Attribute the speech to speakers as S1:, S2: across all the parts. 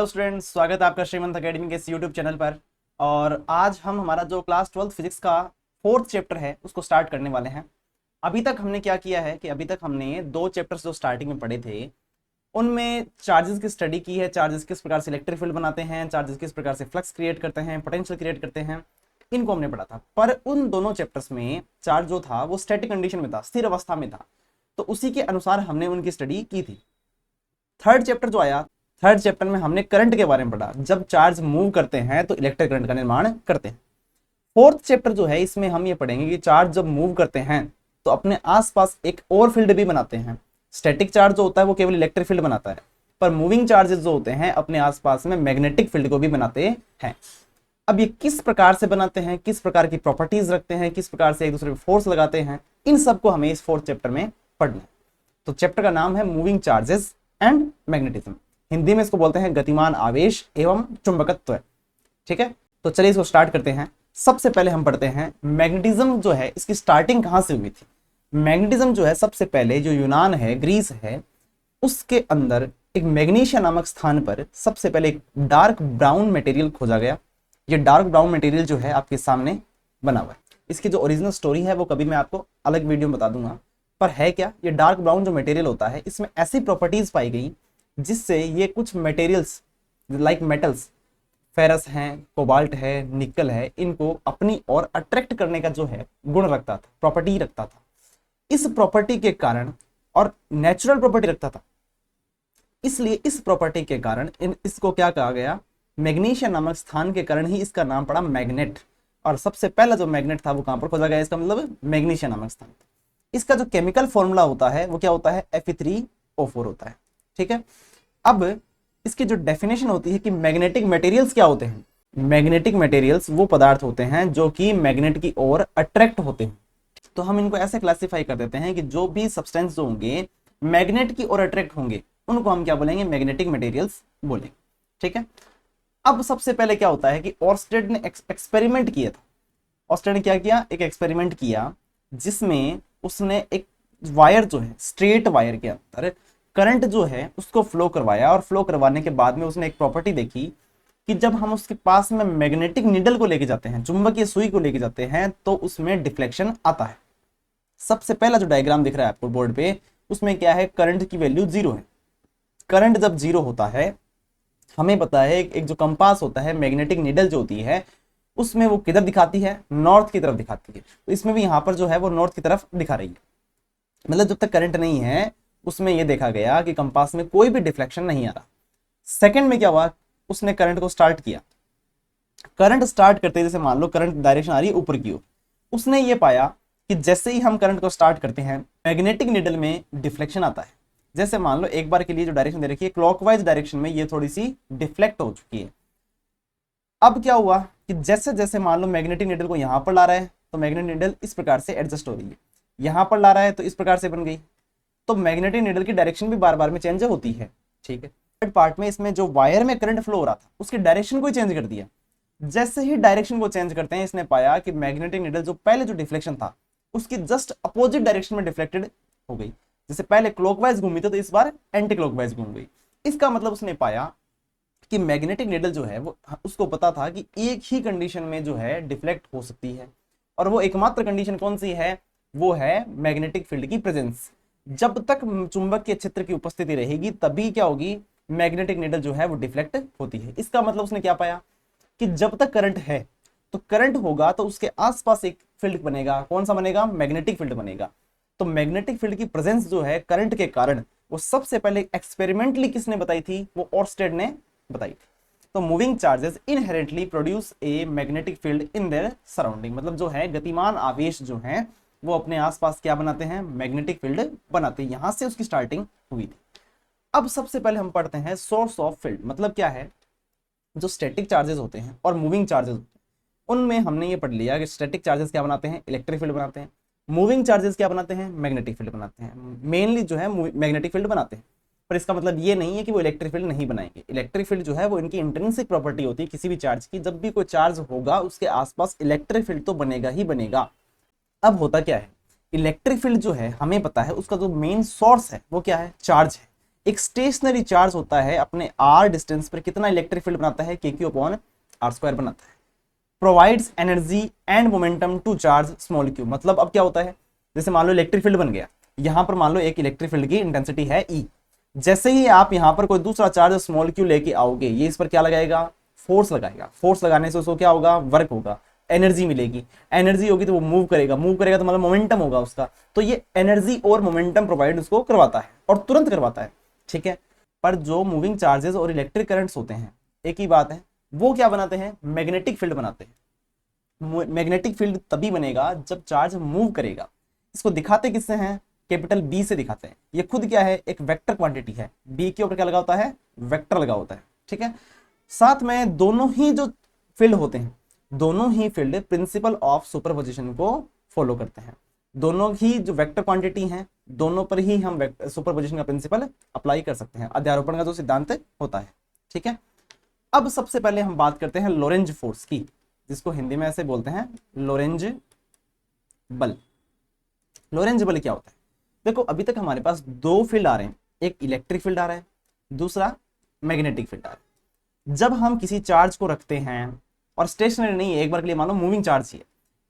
S1: Hello students, स्वागत है आपका श्रीमंत अकेडमी के इस यूट्यूब चैनल पर। और आज हम हमारा जो क्लास 12 फिजिक्स का 4th चैप्टर है उसको स्टार्ट करने वाले हैं। अभी तक हमने क्या किया है कि अभी तक हमने 2 चैप्टर्स जो स्टार्टिंग में पढ़े थे उनमें चार्जेस की स्टडी की है। चार्जेस किस प्रकार से इलेक्ट्रिक फील्ड बनाते हैं, चार्जेस किस प्रकार से फ्लक्स क्रिएट करते हैं, पोटेंशियल क्रिएट करते हैं, इनको हमने पढ़ा था। पर उन दोनों चैप्टर्स में चार्ज जो था वो स्टैटिक कंडीशन में था, स्थिर अवस्था में था, तो उसी के अनुसार हमने उनकी स्टडी की थी। थर्ड चैप्टर जो आया, थर्ड चैप्टर में हमने करंट के बारे में पढ़ा। जब चार्ज मूव करते हैं तो इलेक्ट्रिक करंट का निर्माण करते हैं। फोर्थ चैप्टर जो है इसमें हम ये पढ़ेंगे कि चार्ज जब मूव करते हैं तो अपने आसपास एक और फील्ड भी बनाते हैं। स्टैटिक चार्ज जो होता है वो केवल इलेक्ट्रिक फील्ड बनाता है, पर मूविंग चार्जेस जो होते हैं अपने आसपास में मैग्नेटिक फील्ड को भी बनाते हैं। अब ये किस प्रकार से बनाते हैं, किस प्रकार की प्रॉपर्टीज रखते हैं, किस प्रकार से एक दूसरे पर फोर्स लगाते हैं, इन सबको हमें इस फोर्थ चैप्टर में पढ़ना है। तो चैप्टर का नाम है moving charges and magnetism. Hindi में इसको बोलते हैं गतिमान आवेश एवं चुंबकत्व। ठीक है, तो चलिए इसको स्टार्ट करते हैं। सबसे पहले हम पढ़ते हैं मैग्नेटिज्म जो है इसकी स्टार्टिंग कहां से हुई थी। मैग्नेटिज्म जो है सबसे पहले जो यूनान है, ग्रीस है, उसके अंदर एक मैग्नीशिया नामक स्थान पर सबसे पहले एक डार्क ब्राउन मटेरियल खोजा गया। ये डार्क ब्राउन मटेरियल जो है आपके सामने बना हुआ है। इसकी जो ओरिजिनल स्टोरी है वो कभी मैं आपको अलग वीडियो में बता दूंगा। पर है क्या, ये डार्क ब्राउन जो मटेरियल होता है इसमें ऐसी प्रॉपर्टीज पाई गई जिससे ये कुछ मटेरियल्स लाइक मेटल्स, फेरस हैं, कोबाल्ट है, निकल है, इनको अपनी ओर अट्रैक्ट करने का जो है गुण रखता था, प्रॉपर्टी रखता था। इस प्रॉपर्टी के कारण, और नेचुरल प्रॉपर्टी रखता था, इसलिए इस प्रॉपर्टी के कारण इसको क्या कहा गया, मैग्नीशिया नामक स्थान के कारण ही इसका नाम पड़ा मैग्नेट। और सबसे पहला जो मैग्नेट था वो कहां पर खोजा गया, इसका मतलब मैग्नीशिया नामक स्थान। इसका जो केमिकल फॉर्मूला होता है वो क्या होता है, Fe3O4 होता है। ठीक है, अब इसकी जो डेफिनेशन होती है कि मैग्नेटिक मटेरियल्स क्या होते हैं। मैग्नेटिक मटेरियल्स वो पदार्थ होते हैं जो कि मैग्नेट की ओर अट्रैक्ट होते हैं। तो हम इनको ऐसे क्लासिफाई कर देते हैं कि जो भी सब्सटेंस जो होंगे मैग्नेट की ओर अट्रैक्ट होंगे उनको हम क्या बोलेंगे, मैग्नेटिक मटेरियल्स बोलेंगे। ठीक है, अब सबसे पहले क्या होता है कि ऑर्स्टेड ने एक्सपेरिमेंट किया था। ऑर्स्टेड ने क्या किया, एक एक्सपेरिमेंट किया जिसमें उसने एक वायर जो है, स्ट्रेट वायर के अंदर करंट जो है उसको फ्लो करवाया। और फ्लो करवाने के बाद में उसने एक प्रॉपर्टी देखी कि जब हम उसके पास में मैग्नेटिक नीडल को लेके जाते हैं, चुंबकीय सुई को लेके जाते हैं, तो उसमें डिफ्लेक्शन आता है। सबसे पहला जो डायग्राम दिख रहा है आपको बोर्ड पे, उसमें क्या है, करंट की वैल्यू 0 है। करंट जब 0 होता है, हमें पता है एक जो कंपास होता है, मैग्नेटिक नीडल जो होती है उसमें वो किधर दिखाती है, नॉर्थ की तरफ दिखाती है। तो इसमें भी यहां पर जो है वो नॉर्थ की तरफ दिखा रही है। मतलब जब तक करंट नहीं है उसमें यह देखा गया कि कंपास में कोई भी डिफ्लेक्शन नहीं आ रहा। सेकंड में क्या हुआ, उसने करंट को स्टार्ट किया। करंट स्टार्ट करते जैसे मान लो करंट डायरेक्शन आ रही है ऊपर की ओर, उसने ये पाया कि जैसे ही हम करंट को स्टार्ट करते हैं मैग्नेटिक नीडल में डिफ्लेक्शन आता है। जैसे मान लो एक बार के लिए जो डायरेक्शन दे रखी है क्लॉकवाइज डायरेक्शन में, ये थोड़ी सी डिफ्लेक्ट हो चुकी है। अब क्या हुआ कि जैसे जैसे मान लो मैग्नेटिक नीडल को यहां पर ला रहा है तो मैग्नेटिक नीडल इस प्रकार से एडजस्ट हो रही है, यहां पर ला रहा है तो इस प्रकार से बन गई। तो मैग्नेटिक नीडल की डायरेक्शन भी बार बार में चेंज होती है। ठीक है, थर्ड पार्ट में इसमें जो वायर में करंट फ्लो हो रहा था उसकी डायरेक्शन को चेंज कर दिया। जैसे ही डायरेक्शन को चेंज करते हैं, इसने पाया कि मैग्नेटिक नीडल जो पहले जो डिफ्लेक्शन था उसकी जस्ट अपोजिट डायरेक्शन में डिफ्लेक्टेड हो गई। जैसे पहले क्लॉकवाइज घूमी थी तो इस बार एंटी क्लॉकवाइज घूम गई। इसका मतलब उसने पाया कि मैग्नेटिक नीडल जो है वो, उसको पता था कि एक ही कंडीशन में जो है डिफ्लेक्ट हो सकती है, और वो एकमात्र कंडीशन कौन सी है, वो है मैग्नेटिक फील्ड की प्रेजेंस। जब तक चुंबकीय क्षेत्र की उपस्थिति रहेगी तभी क्या होगी, मैग्नेटिक नीडल जो है वो डिफ्लेक्ट होती है। इसका मतलब उसने क्या पाया कि जब तक करंट है तो करंट होगा तो उसके आसपास एक फील्ड बनेगा। कौन सा बनेगा, मैग्नेटिक फील्ड बनेगा। तो मैग्नेटिक फील्ड की प्रेजेंस जो है करंट के कारण, वो सबसे पहले एक्सपेरिमेंटली किसने बताई थी, वो ऑर्स्टेड ने बताई थी। तो moving charges inherently produce a magnetic field in their surrounding. मतलब जो है गतिमान आवेश जो है वो अपने आसपास क्या बनाते हैं, मैग्नेटिक फील्ड बनाते हैं। यहां से उसकी स्टार्टिंग हुई थी। अब सबसे पहले हम पढ़ते हैं सोर्स ऑफ फील्ड। मतलब क्या है, जो स्टैटिक चार्जेस होते हैं और मूविंग चार्जेस होते हैं उनमें हमने ये पढ़ लिया कि स्टैटिक चार्जेस क्या बनाते हैं, इलेक्ट्रिक फील्ड बनाते हैं। मूविंग चार्जेस क्या बनाते हैं, मैग्नेटिक फील्ड बनाते हैं। मेनली जो है मैग्नेटिक फील्ड बनाते हैं, पर इसका मतलब ये नहीं है कि वो इलेक्ट्रिक फील्ड नहीं बनाएंगे। इलेक्ट्रिक फील्ड जो है वो इनकी इंट्रिंसिक प्रॉपर्टी होती है किसी भी चार्ज की। जब भी कोई चार्ज होगा उसके आसपास इलेक्ट्रिक फील्ड तो बनेगा ही बनेगा। अब होता क्या है, इलेक्ट्रिक फील्ड जो है हमें पता है उसका जो मेन सोर्स है वो क्या है, चार्ज है। एक स्टेशनरी चार्ज होता है अपने r डिस्टेंस पर कितना इलेक्ट्रिक फील्ड बनाता है, kq/r² बनाता है। Provides energy and momentum to charge small q, मतलब अब क्या होता है, जैसे मान लो इलेक्ट्रिक फील्ड बन गया, यहां पर मान लो एक इलेक्ट्रिक फील्ड की इंटेंसिटी है E, जैसे ही आप यहां पर कोई दूसरा चार्ज स्मॉल q लेके आओगे, ये इस पर क्या लगाएगा, फोर्स लगाएगा। फोर्स लगाने से उसको क्या होगा, वर्क होगा, एनर्जी मिलेगी। एनर्जी होगी तो वो मूव करेगा, मूव करेगा तो मतलब मोमेंटम होगा उसका। तो ये एनर्जी और मोमेंटम प्रोवाइड उसको करवाता है और तुरंत करवाता है, ठीक है। पर जो मूविंग चार्जेस और इलेक्ट्रिक करंट्स होते हैं, एक ही बात है, वो क्या बनाते हैं, मैग्नेटिक फील्ड बनाते हैं। मैग्नेटिक फील्ड तभी बनेगा जब चार्ज मूव करेगा। इसको दिखाते किससे हैं, कैपिटल बी से दिखाते हैं। ये खुद क्या है, एक वेक्टर क्वांटिटी है, बी के ऊपर क्या लगा होता है, वेक्टर लगा होता है, ठीक है। साथ में दोनों ही जो फील्ड होते हैं, दोनों ही फील्ड प्रिंसिपल ऑफ सुपरपोजिशन को फॉलो करते हैं। दोनों ही जो वेक्टर क्वांटिटी हैं, दोनों पर ही हम सुपरपोजिशन का प्रिंसिपल अप्लाई कर सकते हैं, अध्यारोपण का जो सिद्धांत होता है, ठीक है। अब सबसे पहले हम बात करते हैं लोरेंज फोर्स की, जिसको हिंदी में ऐसे बोलते हैं लोरेंज बल। लोरेंज बल क्या होता है, देखो अभी तक हमारे पास दो फील्ड आ रहे हैं, एक इलेक्ट्रिक फील्ड आ रहा है, दूसरा मैग्नेटिक फील्ड आ रहा है। जब हम किसी चार्ज को रखते हैं, और स्टेशनरी नहीं है, एक बार के लिए मान लो मूविंग चार्ज ही है,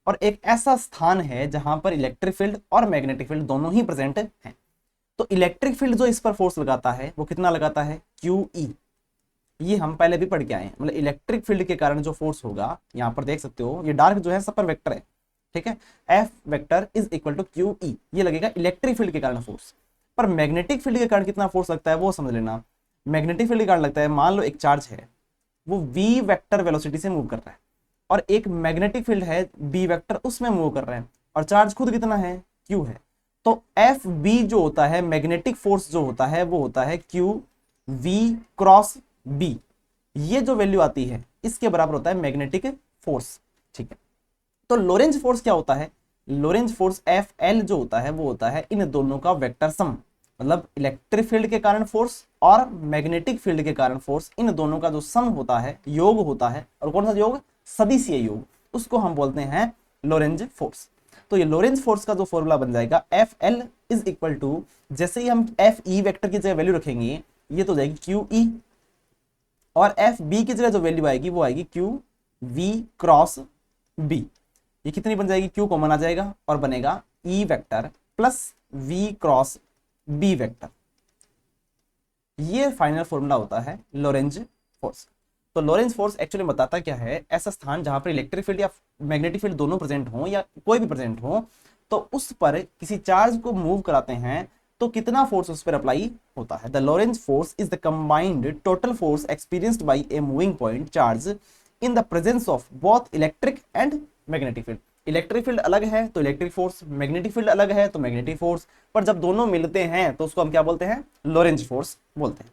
S1: और एक ऐसा स्थान है जहां पर इलेक्ट्रिक फील्ड और मैग्नेटिक फील्ड दोनों ही प्रेजेंट हैं, तो इलेक्ट्रिक फील्ड जो इस पर फोर्स लगाता है वो कितना लगाता है, QE। ये हम पहले भी पढ़ के आए हैं, मतलब इलेक्ट्रिक फील्ड के कारण जो फोर्स होगा, यहाँ पर देख सकते हो ये डार्क जो है सब पर वेक्टर है, ठीक है। F vector is equal to QE, ये लगेगा इलेक्ट्रिक फील्ड के कारण फोर्स। पर मैग्नेटिक फील्ड के कारण कितना फोर्स लगता है वो समझ लेना। मैग्नेटिक फील्ड के कारण लगता है, मान लो एक चार्ज है, वो v वेक्टर वेलोसिटी से मूव कर रहा है, और एक मैग्नेटिक फील्ड है b वेक्टर, उसमें मूव कर रहा है, और चार्ज खुद कितना है, q है। तो FB जो होता है, मैग्नेटिक फोर्स जो होता है, वो होता है QV×B। ये जो वैल्यू आती है इसके बराबर होता है मैग्नेटिक फोर्स, ठीक है। तो लोरेंज फोर्स क्या होता है, लोरेंज फोर्स FL जो होता है वो होता है इन दोनों का वेक्टर सम, मतलब इलेक्ट्रिक फील्ड के कारण फोर्स और मैग्नेटिक फील्ड के कारण फोर्स, इन दोनों का जो सम होता है, योग होता है, और कौन सा योग, सदिशीय योग, उसको हम बोलते हैं लोरेंज फोर्स। तो ये लोरेंज फोर्स का जो फॉर्मूला बन जाएगा FL इज इक्वल टू, जैसे ही हम FE वेक्टर की जगह वैल्यू रखेंगे, ये तो हो जाएगी QE, और FB की जगह जो वैल्यू आएगी वो आएगी QV×B। ये कितनी बन जाएगी, Q कॉमन आ जाएगा और बनेगा E vector plus V×B vector. ये फाइनल फॉर्मूला होता है लोरेंज फोर्स। तो लोरेंज फोर्स एक्चुअली बताता क्या है, ऐसा स्थान जहां पर इलेक्ट्रिक फील्ड या मैग्नेटिक फील्ड दोनों प्रेजेंट हो या कोई भी प्रेजेंट हो, तो उस पर किसी चार्ज को मूव कराते हैं तो कितना फोर्स उस पर अप्लाई होता है। The Lorentz force is the combined total force experienced bye a moving point charge in the presence of both electric and magnetic field. Electric field अलग है तो इलेक्ट्रिक फोर्स, मैग्नेटिक फील्ड अलग है तो मैग्नेटिक फोर्स, पर जब दोनों मिलते हैं तो उसको हम क्या बोलते हैं, लोरेंज फोर्स बोलते हैं।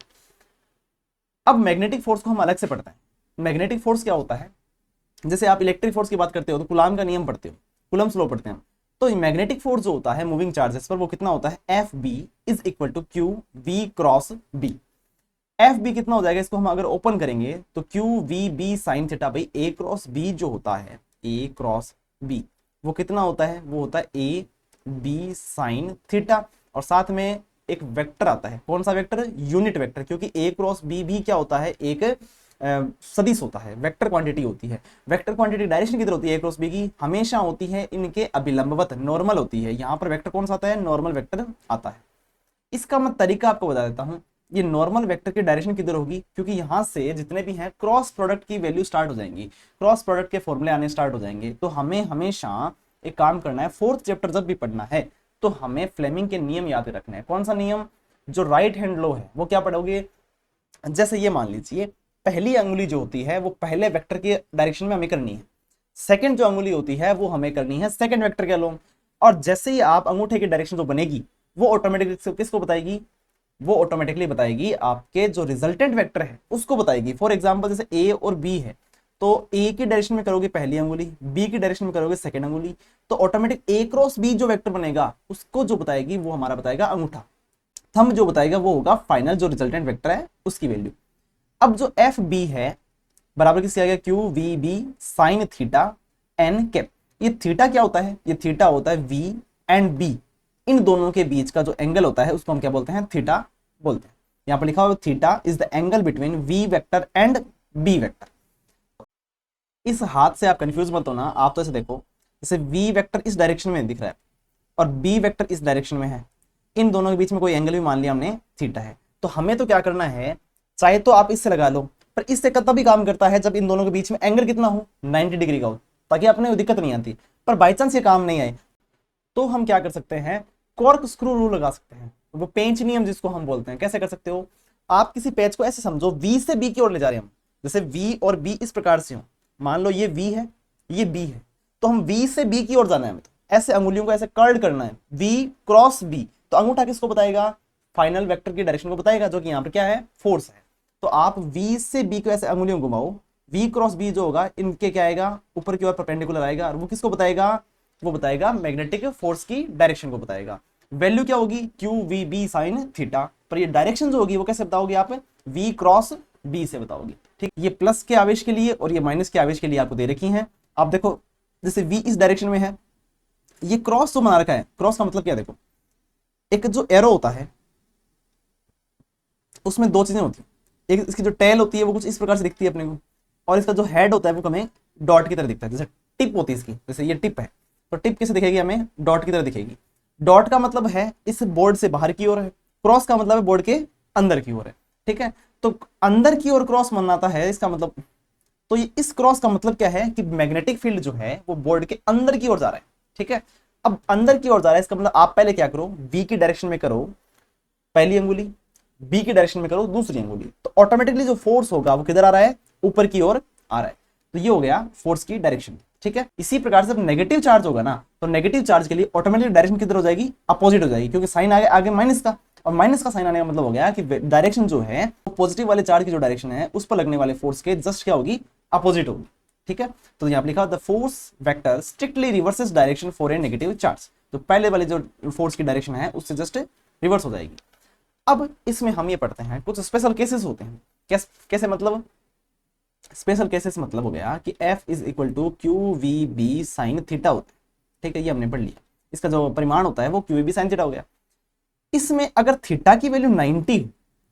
S1: अब मैग्नेटिक फोर्स को हम अलग से पढ़ते हैं। मैग्नेटिक फोर्स क्या होता है, जैसे आप इलेक्ट्रिक फोर्स की बात करते हो तो कूलॉम का नियम पढ़ते हो, कूलम्स लॉ पढ़ते हैं। तो मैग्नेटिक फोर्स जो होता है मूविंग चार्जेस पर, वो कितना होता है, FB is equal to QV×B। FB कितना हो जाएगा, इसको हम अगर ओपन करेंगे तो QVB sine theta by A×B जो होता है, A×B वो कितना होता है, वो होता है AB साइन थीटा, और साथ में एक वेक्टर आता है, कौन सा वेक्टर, यूनिट वेक्टर, क्योंकि A×B भी क्या होता है, एक सदिश होता है, वेक्टर क्वांटिटी होती है। वेक्टर क्वांटिटी डायरेक्शन किधर होती है, A×B की हमेशा होती है इनके अभिलंबवत, नॉर्मल होती है। यहाँ पर वेक्टर कौन सा आता है, नॉर्मल वेक्टर आता है। इसका मैं तरीका आपको बता देता हूँ, ये नॉर्मल वेक्टर की डायरेक्शन किधर होगी, क्योंकि यहाँ से जितने भी हैं क्रॉस प्रोडक्ट की वैल्यू स्टार्ट हो जाएंगी, क्रॉस प्रोडक्ट के फॉर्मूले आने स्टार्ट हो जाएंगे। तो हमें हमेशा एक काम करना है, फोर्थ चैप्टर जब भी पढ़ना है तो हमें फ्लेमिंग के नियम याद रखना है। कौन सा नियम, जो राइट हैंड लॉ है वो क्या पढ़ोगे, जैसे ये मान लीजिए पहली अंगुली जो होती है वो पहले वेक्टर के डायरेक्शन में हमें करनी है, सेकंड जो अंगुली होती है वो हमें करनी है सेकंड वेक्टर के अलोंग, और जैसे ही आप अंगूठे की डायरेक्शन जो बनेगी वो ऑटोमेटिकली किसको बताएगी, वो ऑटोमेटिकली बताएगी आपके जो रिजल्टेंट वेक्टर है उसको बताएगी। फॉर एग्जांपल जैसे ए और बी है, तो ए की डायरेक्शन में करोगे पहली अंगुली, बी की डायरेक्शन में करोगे सेकंड अंगुली, तो ऑटोमेटिक A×B जो वेक्टर बनेगा उसको जो बताएगी वो हमारा बताएगा अंगूठा, थंब जो बताएगा वो होगा फाइनल जो रिजल्टेंट वेक्टर है उसकी वैल्यू। अब जो FB है बराबर किसके आ गया, QVB sine theta n cap. ये थीटा क्या होता है, ये थीटा होता है V एंड B, इन दोनों के बीच का जो एंगल होता है उसको हम क्या बोलते हैं, थीटा बोलते हैं। यहाँ पर लिखा हुआ theta is the angle between V vector and B vector. इस हाथ से आप कंफ्यूज मत होना, आप तो ऐसे देखो जैसे वी वेक्टर इस डायरेक्शन में दिख रहा है और बी वेक्टर इस डायरेक्शन में है, इन दोनों के बीच में कोई एंगल भी मान लिया हमने थीटा है। तो हमें तो क्या करना है, चाहे तो आप इससे लगा लो, पर इससे तभी काम करता है जब इन दोनों के बीच में एंगल कितना हो, 90 डिग्री का हो, ताकि अपने दिक्कत नहीं आती। पर बाई चांस ये काम नहीं आए तो हम क्या कर सकते हैं, कॉर्क स्क्रू रूल लगा सकते हैं, वो पेंच नियम जिसको हम बोलते हैं। कैसे कर सकते हो, आप किसी पेज को ऐसे समझो वी से बी की ओर ले जा रहे हैं हम, जैसे वी और बी इस प्रकार से हो, मान लो ये वी है ये बी है, तो हम वी से बी की ओर जाना है हमें, तो ऐसे अंगुलियों को ऐसे कर्ल करना है, वी क्रॉस बी। तो अंगूठा किसको बताएगा, फाइनल वेक्टर की डायरेक्शन को बताएगा, जो कि यहाँ पर क्या है, फोर्स है। तो आप वी से बी को ऐसे अंगुलियों घुमाओ, वी क्रॉस बी जो होगा इनके क्या आएगा, ऊपर की ओर परपेंडिकुलर आएगा, और वो किसको बताएगा, वो बताएगा मैग्नेटिक फोर्स की डायरेक्शन को बताएगा। वैल्यू क्या होगी, Q V B sine theta. पर ये डायरेक्शन जो होगी वो कैसे बताओगे आप, वी क्रॉस बी से बताओगे। ठीक, ये प्लस के आवेश के लिए और ये माइनस के आवेश के लिए आपको दे रखी हैं। आप देखो जैसे वी इस डायरेक्शन में है, ये क्रॉस जो बना रखा है, क्रॉस का मतलब क्या, देखो एक जो एरो होता है उसमें दो चीजें होती है, एक इसकी जो टेल होती है वो कुछ इस प्रकार से दिखती है अपने को, और इसका जो हेड होता है वो हमें डॉट की तरह दिखता है। जैसे टिप होती है इसकी, जैसे ये टिप है तो टिप कैसे दिखेगी, हमें डॉट की तरह दिखेगी। डॉट का मतलब है इस बोर्ड से बाहर की ओर है, क्रॉस का मतलब है बोर्ड के अंदर की ओर है। ठीक है, तो अंदर की ओर क्रॉस बनाता है इसका मतलब, तो ये इस क्रॉस का मतलब क्या है कि मैग्नेटिक फील्ड जो है वो बोर्ड के अंदर की ओर जा रहा है। ठीक है, अब अंदर की ओर जा रहा है, इसका मतलब आप पहले क्या करो, बी की डायरेक्शन में करो पहली अंगुली, बी की डायरेक्शन में करो दूसरी अंगुली, तो ऑटोमेटिकली जो फोर्स होगा वो किधर आ रहा है, ऊपर की ओर आ रहा है। तो ये हो गया फोर्स की डायरेक्शन। ठीक है, इसी प्रकार से जब नेगेटिव चार्ज होगा ना, तो नेगेटिव चार्ज के लिए ऑटोमेटिक डायरेक्शन किधर हो जाएगी, अपोजिट हो जाएगी, क्योंकि साइन आगे आगे माइनस का, और माइनस का साइन आने का मतलब हो गया कि डायरेक्शन जो है वो पॉजिटिव वाले चार्ज की जो डायरेक्शन है उस पर लगने वाले फोर्स के जस्ट क्या होगी, अपोजिट होगी। ठीक है, तो यहाँ पे लिखा the force vector strictly reverses direction for a negative charge. तो पहले वाले जो फोर्स की डायरेक्शन है उससे जस्ट रिवर्स हो जाएगी। अब इसमें हम ये पढ़ते हैं कुछ स्पेशल केसेस होते हैं। कैसे मतलब, स्पेशल केसेस मतलब हो गया कि F is equal to Q V B sine theta होता है। ठीक है, ये हमने पढ़ लिया, इसका जो परिमाण होता है वो Q V B sine theta हो गया। इसमें अगर थीटा की वैल्यू 90,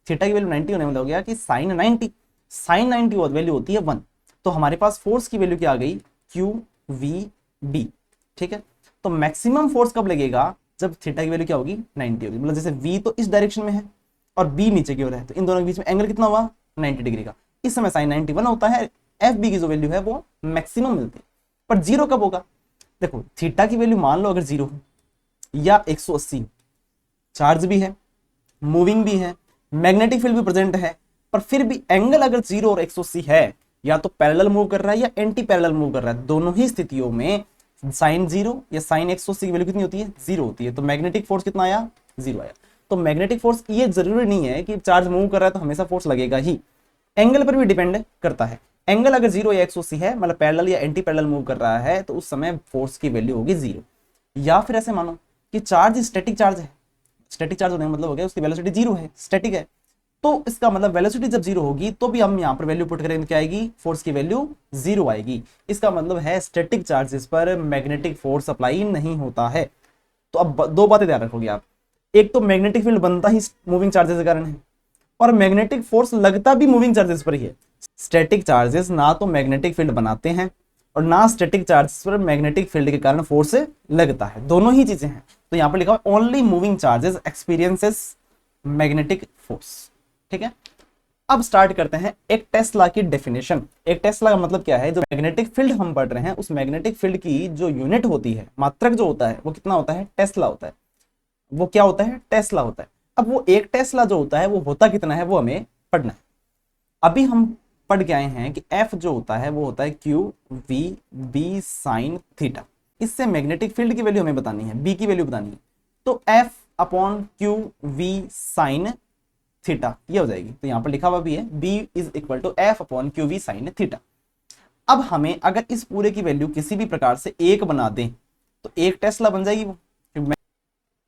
S1: थीटा की वैल्यू 90 होने मतलब हो गया कि साइन 90, साइन 90 वैल्यू होती है 1, तो हमारे पास फोर्स की वैल्यू क्या आ गई, क्यू वी बी। ठीक है, तो मैक्सिमम फोर्स कब लगेगा, जब थीटा की वैल्यू क्या होगी, 90 होगी। मतलब जैसे v तो इस डायरेक्शन में है और b नीचे की ओर है, तो इन दोनों के बीच में एंगल कितना हुआ, 90 डिग्री का। इस समय साइन 91 होता है, एफ बी की जो वैल्यू है वो मैक्सिमम मिलती है। पर जीरो कब होगा, देखो थीटा की वैल्यू मान लो अगर जीरो हो या 180, चार्ज भी है, मूविंग भी है, मैग्नेटिक फील्ड भी प्रेजेंट है, पर फिर भी एंगल अगर 0 और 180 है, या तो पैरेलल मूव कर रहा है या एंटी पैरेलल मूव कर रहा है, दोनों ही स्थितियों में साइन 0 या साइन 180 की वैल्यू कितनी होती है, 0 होती है। तो मैग्नेटिक फोर्स कितना आया, 0 आया। तो मैग्नेटिक फोर्स ये जरूरी नहीं है कि चार्ज मूव कर रहा है तो हमेशा फोर्स लगेगा ही, एंगल पर भी डिपेंड करता है। एंगल अगर 0 या 180 है, मतलब पैरेलल या एंटी पैरेलल मूव कर रहा है, तो उस समय फोर्स की वैल्यू होगी 0। या फिर ऐसे मानो कि चार्ज स्टैटिक चार्ज है, स्टैटिक चार्ज होने का मतलब हो गया उसकी वेलोसिटी 0 है, स्टैटिक है, तो इसका मतलब वेलोसिटी जब 0 होगी तो भी हम यहाँ पर वैल्यू पुट करेंगे, क्या आएगी, फोर्स की वैल्यू 0 आएगी। इसका मतलब है स्टैटिक चार्जेस पर मैग्नेटिक फोर्स अप्लाई नहीं होता है। तो अब दो बातें ध्यान रखोगे आप, एक तो मैग्नेटिक फील्ड बनता ही मूविंग चार्जेस के कारण है, और मैग्नेटिक फोर्स लगता भी मूविंग चार्जेस पर ही है। स्टैटिक चार्जेस ना तो मैग्नेटिक फील्ड बनाते हैं और ना स्टैटिक चार्जेस पर मैग्नेटिक फील्ड के कारण फोर्स लगता है, दोनों ही चीजें हैं। तो यहाँ पर लिखा हुआ only moving charges experiences magnetic force. ठीक है, अब स्टार्ट करते हैं एक टेस्ला की डेफिनेशन। एक टेस्ला का मतलब क्या है, जो मैग्नेटिक फील्ड हम पढ़ रहे हैं उस मैग्नेटिक फील्ड की जो यूनिट होती है, मात्रक जो होता है वो कितना होता है, टेस्ला होता है। वो क्या होता है, टेस्ला होता है। अब वो एक टेस्ला जो होता है वो होता कितना है, वो हमें पढ़ना है। अभी हम पढ़ के आए हैं कि F जो होता है वो होता है Q V B sine theta. इससे मैग्नेटिक फील्ड की वैल्यू हमें बतानी है, बी की वैल्यू बतानी है, तो F upon Q V sine theta ये हो जाएगी। तो यहां पर लिखा हुआ भी है B is equal to F upon Q V sine theta. अब हमें अगर इस पूरे की वैल्यू किसी भी प्रकार से एक बना दें तो एक टेस्ला बन जाएगी वो।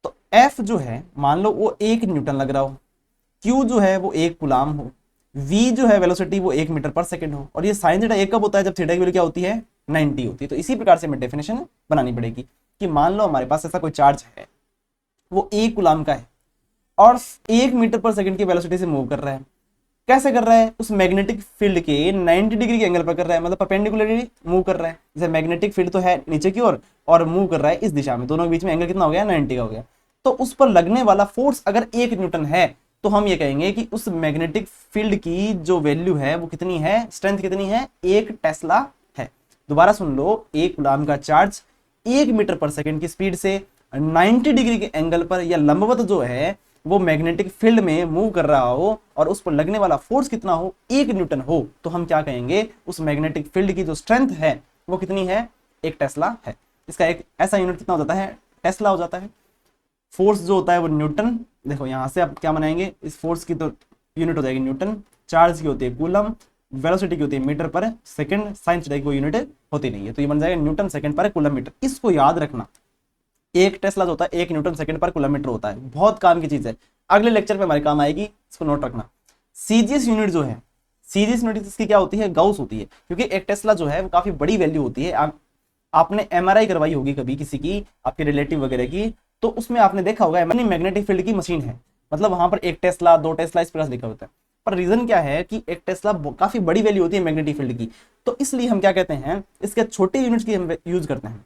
S1: तो F जो है मान लो वो 1 न्यूटन लग रहा हो, Q जो है वो 1 कूलाम हो, V जो है वेलोसिटी वो 1 मीटर पर सेकंड हो, और ये साइन थीटा 1 कब होता है, जब थीटा की वैल्यू क्या होती है, 90 होती है। तो इसी प्रकार से हमें डेफिनेशन बनानी पड़ेगी कि मान लो हमारे पास ऐसा कोई चार्ज है वो 1 कूलाम का है, और 1 मीटर पर सेकंड की वेलोसिटी से मूव कर रहा है। कैसे कर रहा है? उस मैग्नेटिक फील्ड के 90 डिग्री के एंगल पर कर रहा है, मतलब परपेंडिकुलरली मूव कर रहा है। जैसे मैग्नेटिक फील्ड तो है नीचे की ओर और मूव कर रहा है इस दिशा में, दोनों के बीच में एंगल कितना हो गया? 90 का हो गया। तो उस पर लगने वाला फोर्स अगर 1 न्यूटन है तो हम ये कहेंगे कि उस मैग्नेटिक फील्ड की जो वैल्यू है वो कितनी है, स्ट्रेंथ कितनी है? 1 टेस्ला है। दोबारा सुन लो, एक कूलम का चार्ज 1 मीटर पर सेकंड की स्पीड से 90 डिग्री के एंगल पर या लंबवत जो है वो मैग्नेटिक फील्ड में मूव कर रहा हो और उस पर लगने वाला फोर्स कितना हो? 1 न्यूटन हो, तो हम क्या कहेंगे? उस मैग्नेटिक फील्ड की जो स्ट्रेंथ है वो कितनी है? 1 टेस्ला है। इसका एक ऐसा यूनिट कितना हो जाता है? टेस्ला हो जाता है। फोर्स जो होता है वो न्यूटन। देखो यहां से आप क्या बनाएंगे, इस फोर्स की तो यूनिट हो जाएगी न्यूटन, चार्ज की होती है कूलम, वेलोसिटी की होती है मीटर पर सेकंड, साइन थीटा की कोई यूनिट होती नहीं है, तो ये बन जाएगा न्यूटन सेकंड पर कूलम मीटर। इसको याद रखना, 1 टेस्ला जो होता है 1 न्यूटन सेकंड पर कूलम मीटर होता है। बहुत काम की चीज है, अगले लेक्चर में हमारे काम आएगी, इसको नोट रखना। सीजीएस यूनिट जो है, सीजीएस यूनिट इसकी क्या होती है? गाउस होती है, क्योंकि 1 टेस्ला जो है वो काफी बड़ी वैल्यू होती है। आपने एमआरआई करवाई होगी कभी किसी की, आपके रिलेटिव वगैरह की, तो उसमें आपने देखा होगा मैग्नेटिक फील्ड की मशीन है, मतलब वहां पर 1 टेस्ला 2 टेस्ला इस प्रकार लिखा होता है। पर रीजन क्या है कि 1 टेस्ला काफी बड़ी वैल्यू होती है मैग्नेटिक फील्ड की, तो इसलिए हम क्या कहते हैं, इसके छोटे यूनिट्स की हम यूज करते हैं।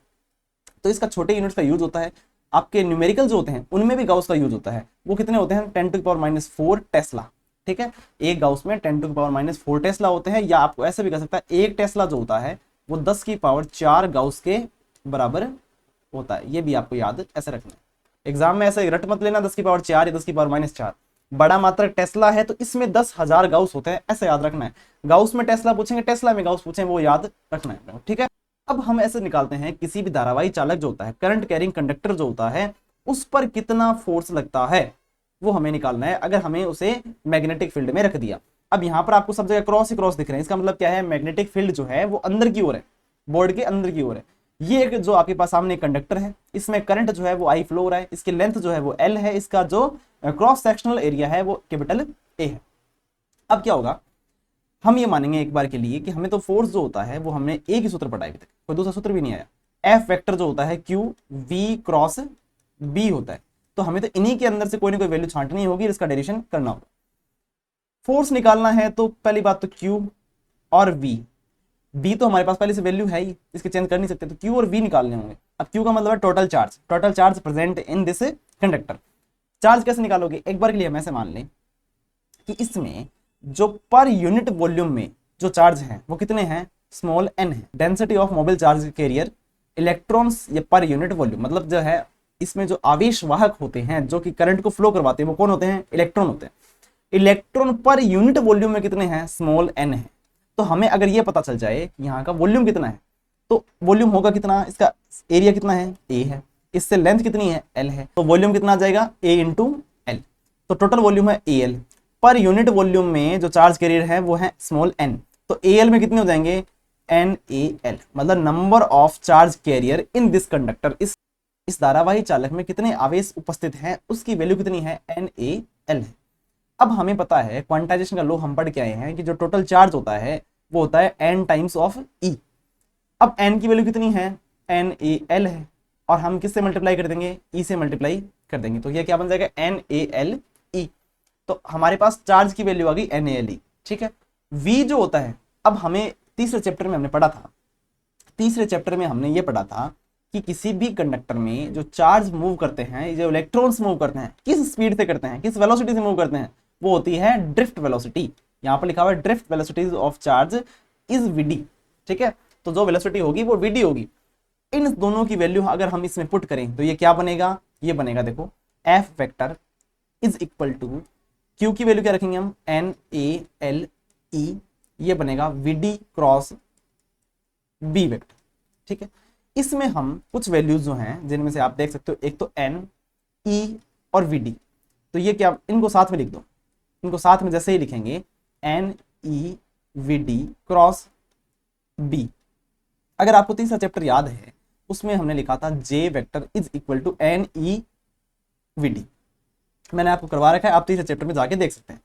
S1: तो इसका छोटे यूनिट्स का यूज होता है। आपके न्यूमेरिकल जो होते हैं उनमें भी गाउस का यूज होता है। वो कितने होते हैं? 10⁻⁻⁴ टेस्ला। ठीक है, एक गाउस में 10⁻⁻⁴ टेस्ला होते हैं, या आपको ऐसे भी कह सकता है 1 टेस्ला जो होता है वो 10⁴ गाउस के बराबर होता है। ये भी आपको याद ऐसे रखना है, एग्जाम में ऐसे रट मत लेना 10⁴ या 10⁻⁴ बड़ा मात्रक टेस्ला है तो इसमें 10,000 गाउस होते हैं, ऐसे याद रखना है। गाउस में टेस्ला पूछेंगे, टेस्ला में गाउस पूछेंगे, वो याद रखना है। ठीक है, अब हम ऐसे निकालते हैं किसी भी धारावाही चालक जो होता है, करंट कैरिंग कंडक्टर जो होता है, उस पर कितना फोर्स लगता है वो हमें निकालना है, अगर हमें उसे मैग्नेटिक फील्ड में रख दिया। अब यहां पर आपको सब जगह क्रॉस ही क्रॉस दिख रहे हैं, इसका मतलब क्या है? मैग्नेटिक फील्ड जो है वो अंदर की ओर है, बोर्ड के अंदर की ओर है। ये एक जो आपके पास सामने कंडक्टर है, इसमें करंट जो है वो आई फ्लो हो रहा है, इसकी लेंथ जो है वो एल है, इसका जो क्रॉस सेक्शनल एरिया है वो कैपिटल ए है। अब क्या होगा, हम ये मानेंगे एक बार के लिए कि हमें तो फोर्स जो होता है वो हमने एक ही सूत्र पढ़ा है अभी तक, कोई दूसरा सूत्र भी नहीं आया। एफ वेक्टर जो होता है क्यू वी क्रॉस बी होता है, तो हमें तो इन्हीं के अंदर से कोई ना कोई वैल्यू छांटनी होगी, इसका डेरिवेशन करना होगा। फोर्स निकालना है तो पहली बात तो क्यू और वी, बी तो हमारे पास पहले से वैल्यू है ही, इसके चेंज कर नहीं सकते, तो क्यू और वी निकालने होंगे। अब क्यू का मतलब है total charge, total charge present in this conductor. Charge कैसे निकालोगे? एक बार के लिए हम ऐसे मान लें कि इसमें जो पर यूनिट वॉल्यूम में जो चार्ज हैं वो कितने हैं? स्मॉल एन है। Density of mobile charge carrier electrons ये पर यूनिट वॉल्यूम, मतलब जो है इसमें जो आवेश वाहक होते हैं जो कि करंट को फ्लो करवाते हैं वो कौन होते हैं? इलेक्ट्रॉन होते हैं। इलेक्ट्रॉन पर यूनिट वॉल्यूम में कितने हैं? स्मॉल एन है। तो हमें अगर ये पता चल जाए यहाँ का वॉल्यूम कितना है, तो वॉल्यूम होगा कितना? इसका एरिया कितना है? ए है, इससे लेंथ कितनी है? एल है, तो वॉल्यूम कितना आ जाएगा? ए इंटू एल। तो टोटल वॉल्यूम है A L. Per unit volume में जो चार्ज कैरियर है वो है स्मॉल एन, तो ए एल में कितने हो जाएंगे? एन ए एल, मतलब number of charge carrier in this conductor, इस धारावाही चालक में कितने आवेश उपस्थित हैं उसकी वैल्यू कितनी है? एन ए एल है। अब हमें पता है क्वांटाइजेशन का लॉ हम पढ़ के आए हैं कि जो टोटल चार्ज होता है वो होता है एन टाइम्स ऑफ ई। अब एन की वैल्यू कितनी है? एन ए एल है, और हम किससे मल्टीप्लाई कर देंगे? ई से मल्टीप्लाई कर देंगे, तो ये क्या बन जाएगा? N A L E. तो हमारे पास चार्ज की वैल्यू आ गई एन ए एल ई। ठीक है, वी जो होता है, अब हमें तीसरे चैप्टर में हमने पढ़ा था, तीसरे चैप्टर में हमने ये पढ़ा था कि किसी भी कंडक्टर में जो चार्ज मूव करते हैं, जो इलेक्ट्रॉन्स मूव करते हैं, किस स्पीड से करते हैं, किस वेलोसिटी से मूव करते हैं, वो होती है ड्रिफ्ट वेलोसिटी। यहां पर लिखा हुआ है drift velocity of charge is VD. ठीक है, तो जो वेलोसिटी होगी वो वीडी होगी। इन दोनों की वैल्यू अगर हम इसमें पुट करें तो ये क्या बनेगा? ये बनेगा देखो, F vector is equal to Q की वैल्यू क्या रखेंगे हम? एन ए एल ई, ये बनेगा वीडी क्रॉस बी वेक्टर। ठीक है, इसमें हम कुछ वैल्यूज जो हैं जिनमें से आप देख सकते हो, एक तो एन ई और वीडी, तो ये क्या, इनको साथ में लिख दो। इनको साथ में जैसे ही लिखेंगे N E V D cross B. अगर आपको तीसरा चैप्टर याद है उसमें हमने लिखा था J vector is equal to n E V d, मैंने आपको करवा रखा है, आप तीसरे चैप्टर में जाके देख सकते हैं।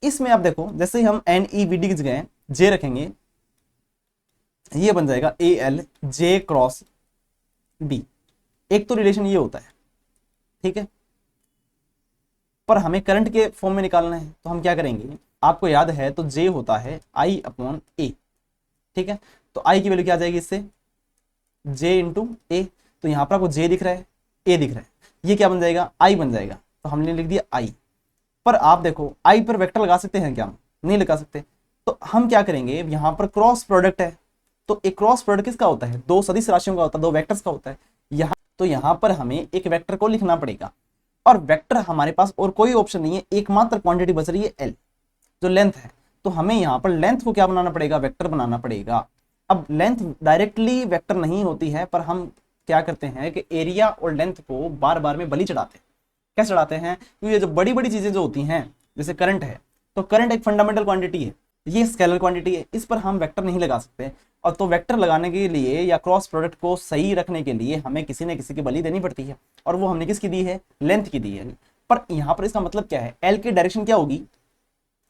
S1: इसमें आप देखो जैसे ही हम एन ई वी डी गए जे रखेंगे, ये बन जाएगा A L J cross B. एक तो रिलेशन ये होता है, ठीक है, पर हमें करंट के फॉर्म में निकालना है, तो हम क्या करेंगे, आपको याद है तो J होता है I अपॉन A, ठीक है। तो I की वैल्यू क्या आ जाएगी इससे, J इंटू A। तो यहाँ पर आपको J दिख रहा है, A दिख रहा है, ये क्या बन जाएगा, I बन जाएगा। तो हमने लिख दिया I। पर आप देखो I पर वेक्टर लगा सकते हैं क्या, हम नहीं लगा सकते। तो हम क्या करेंगे, यहाँ पर क्रॉस प्रोडक्ट है, तो एक क्रॉस प्रोडक्ट किसका होता है, दो सदिश राशियों का होता है, दो वेक्टर्स का होता है। यहाँ तो यहाँ पर हमें एक वेक्टर को लिखना पड़ेगा, और वेक्टर हमारे पास और कोई ऑप्शन नहीं है, एकमात्र क्वांटिटी बच रही है L जो लेंथ है। तो हमें यहाँ पर लेंथ को क्या बनाना पड़ेगा, वेक्टर बनाना पड़ेगा। अब लेंथ डायरेक्टली वेक्टर नहीं होती है, पर हम क्या करते हैं कि एरिया और लेंथ को बार बार में बलि चढ़ाते हैं। कैसे चढ़ाते हैं, क्योंकि ये जो बड़ी बड़ी चीजें जो होती हैं, जैसे करंट है, तो करंट एक फंडामेंटल क्वांटिटी है, ये स्केलर क्वांटिटी है, इस पर हम वेक्टर नहीं लगा सकते। और तो वेक्टर लगाने के लिए या क्रॉस प्रोडक्ट को सही रखने के लिए हमें किसी न किसी की बलि देनी पड़ती है, और वो हमने किसकी दी है, लेंथ की दी है। पर यहाँ पर इसका मतलब क्या है, एल की डायरेक्शन क्या होगी,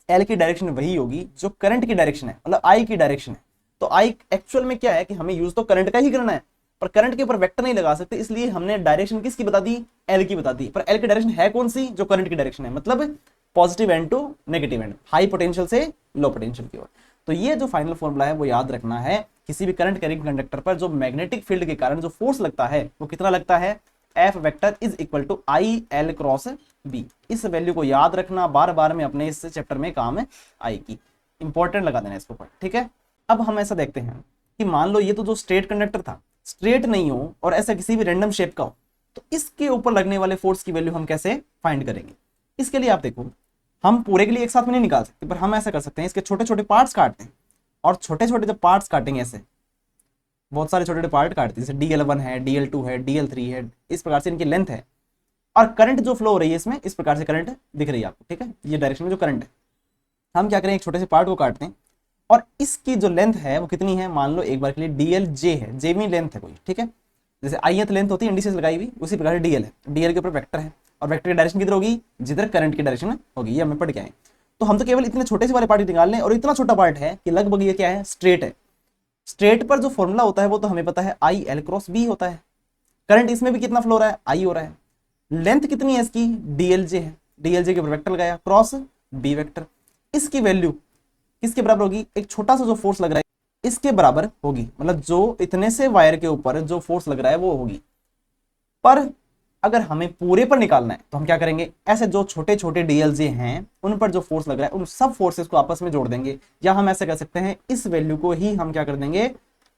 S1: एल की डायरेक्शन वही होगी जो करंट की डायरेक्शन है, मतलब आई की डायरेक्शन है। तो आई एक्चुअल में क्या है कि हमें यूज तो करंट का ही करना है, पर करंट के ऊपर वेक्टर नहीं लगा सकते, इसलिए हमने डायरेक्शन किसकी बता दी, एल की बता दी। पर एल की डायरेक्शन है कौन सी, जो करंट की डायरेक्शन है, मतलब positive end to negative end, high potential से लो पोटेंशियल की ओर। तो ये जो फाइनल फॉर्मूला है वो याद रखना है, किसी भी करंट कैरिंग कंडक्टर पर जो मैग्नेटिक फील्ड के कारण जो फोर्स लगता है वो कितना लगता है, F vector is equal to I L cross B. इस वैल्यू को याद रखना, बार बार में अपने इस चैप्टर में काम आएगी, इंपॉर्टेंट लगा देना इसको पर, ठीक है। अब हम ऐसा देखते हैं कि मान लो ये तो जो स्ट्रेट कंडक्टर था, स्ट्रेट नहीं हो और ऐसा किसी भी रैंडम शेप का हो, तो इसके ऊपर लगने वाले फोर्स की वैल्यू हम कैसे फाइंड करेंगे। इसके लिए आप देखो, हम पूरे के लिए एक साथ में नहीं निकाल सकते, पर हम ऐसा कर सकते हैं, इसके छोटे छोटे पार्ट्स काटते हैं, और छोटे छोटे जब पार्ट्स काटेंगे, ऐसे बहुत सारे छोटे छोटे पार्ट काटते हैं, जैसे DL1 है, DL2 है, DL3 है, इस प्रकार से इनकी लेंथ है, और करंट जो फ्लो हो रही है इसमें, इस प्रकार से करंट दिख रही है आपको, ठीक है, ये डायरेक्शन में जो करंट है। हम क्या करें, एक छोटे से पार्ट को काटते हैं, और इसकी जो लेंथ है वो कितनी है, मान लो एक बार के लिए DLJ है, जेमी लेंथ है कोई, ठीक है, जैसे ith लेंथ होती है इंडिसेस लगाई हुई, उसी प्रकार DL है, DL के ऊपर वेक्टर है, और वेक्टर की डायरेक्शन किधर होगी, जिधर करंट की डायरेक्शन होगी, ये हमें पढ़ के आए। तो हम तो केवल इतने छोटे से वाले पार्ट निकाल लें, और इतना छोटा पार्ट है कि लगभग ये क्या है, स्ट्रेट है। स्ट्रेट पर जो फॉर्मूला होता है वो तो हमें पता है, आई एल क्रॉस बी होता है। करंट इसमें भी कितना फ्लो हो रहा है, आई हो रहा है। लेंथ कितनी है इसकी, DLJ है, DLJ के ऊपर वेक्टर लगाया, क्रॉस बी वेक्टर, इसकी वैल्यू किसके बराबर होगी, एक छोटा सा जो फोर्स लग रहा है इसके बराबर होगी, मतलब जो इतने से वायर के ऊपर जो फोर्स लग रहा है वो होगी। पर अगर हमें पूरे पर निकालना है तो हम क्या करेंगे, ऐसे जो छोटे छोटे DLJ हैं उन पर जो फोर्स लग रहा है उन सब फोर्सेस को आपस में जोड़ देंगे, या हम ऐसे कर सकते हैं, इस वैल्यू को ही हम क्या कर देंगे,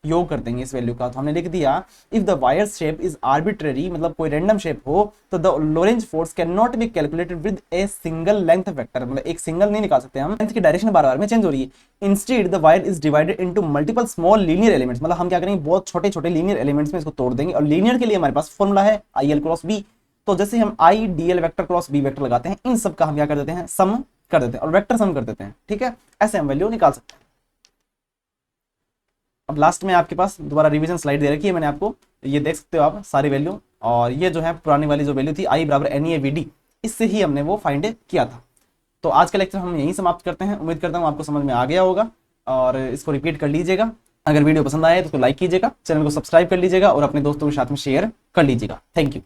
S1: योग कर देंगे इस वैल्यू का। तो हमने लिख दिया, if the wire shape is arbitrary, मतलब कोई रैंडम शेप हो, तो the Lorentz force can not be calculated with a single length vector, मतलब एक सिंगल नहीं निकाल सकते हम, लेंथ की डायरेक्शन बार बार में चेंज हो रही है। Instead the wire is divided into multiple small linear elements, मतलब हम क्या करेंगे, बहुत छोटे छोटे लीनियर एलिमेंट्स में इसको तोड़ देंगे, और लीनियर के लिए हमारे पास फॉर्मूला है आई एल क्रॉस बी। तो जैसे हम I DL vector cross B vector लगाते हैं, इन सब का हम क्या कर देते हैं, सम कर देते हैं, और वेक्टर सम कर देते हैं, ठीक है, ऐसे हम वैल्यू निकाल सकते हैं। अब लास्ट में आपके पास दोबारा रिवीजन स्लाइड दे रखी है मैंने आपको, ये देख सकते हो आप सारी वैल्यू, और ये जो है पुरानी वाली जो वैल्यू थी आई बराबर NEAVD, इससे ही हमने वो फाइंड किया था। तो आज का लेक्चर हम यहीं समाप्त करते हैं, उम्मीद करता हूँ आपको समझ में आ गया होगा, और इसको रिपीट कर लीजिएगा। अगर वीडियो पसंद आए तो उसको लाइक कीजिएगा, चैनल को सब्सक्राइब कर लीजिएगा, और अपने दोस्तों के साथ में शेयर कर लीजिएगा। Thank you.